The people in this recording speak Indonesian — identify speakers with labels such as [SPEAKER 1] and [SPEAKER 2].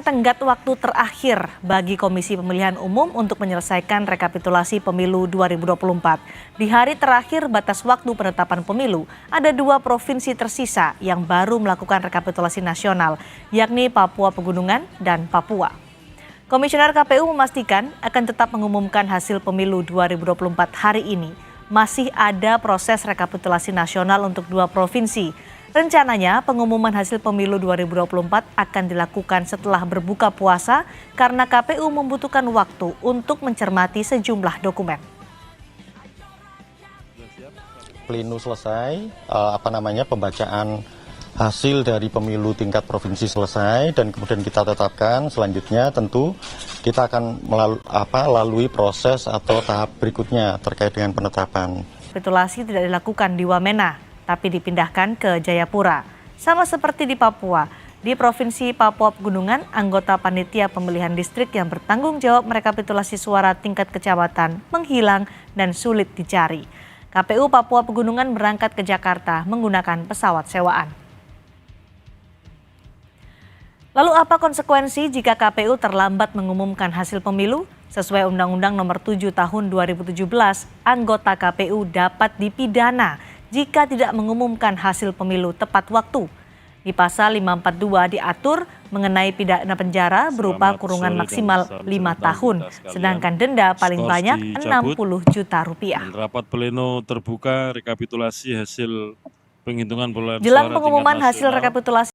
[SPEAKER 1] tenggat waktu terakhir bagi Komisi Pemilihan Umum untuk menyelesaikan rekapitulasi pemilu 2024. Di hari terakhir batas waktu penetapan pemilu, ada 2 provinsi tersisa yang baru melakukan rekapitulasi nasional, yakni Papua Pegunungan dan Papua. Komisioner KPU memastikan akan tetap mengumumkan hasil pemilu 2024 hari ini. Masih ada proses rekapitulasi nasional untuk 2 provinsi. Rencananya pengumuman hasil pemilu 2024 akan dilakukan setelah berbuka puasa karena KPU membutuhkan waktu untuk mencermati sejumlah dokumen.
[SPEAKER 2] Pleno selesai, pembacaan hasil dari pemilu tingkat provinsi selesai dan kemudian kita tetapkan selanjutnya tentu kita akan melalui proses atau tahap berikutnya terkait dengan penetapan.
[SPEAKER 1] Rekapitulasi tidak dilakukan di Wamena, tapi dipindahkan ke Jayapura. Sama seperti di Papua, di Provinsi Papua Pegunungan, anggota panitia pemilihan distrik yang bertanggung jawab merekapitulasi suara tingkat kecamatan menghilang dan sulit dicari. KPU Papua Pegunungan berangkat ke Jakarta menggunakan pesawat sewaan. Lalu apa konsekuensi jika KPU terlambat mengumumkan hasil pemilu? Sesuai Undang-Undang Nomor 7 Tahun 2017, anggota KPU dapat dipidana jika tidak mengumumkan hasil pemilu tepat waktu. Di pasal 542 diatur mengenai pidana penjara berupa kurungan maksimal 5 tahun, sedangkan denda paling banyak 60 juta rupiah.
[SPEAKER 3] Rapat pleno terbuka rekapitulasi hasil penghitungan perolehan suara
[SPEAKER 1] Jelang pengumuman hasil rekapitulasi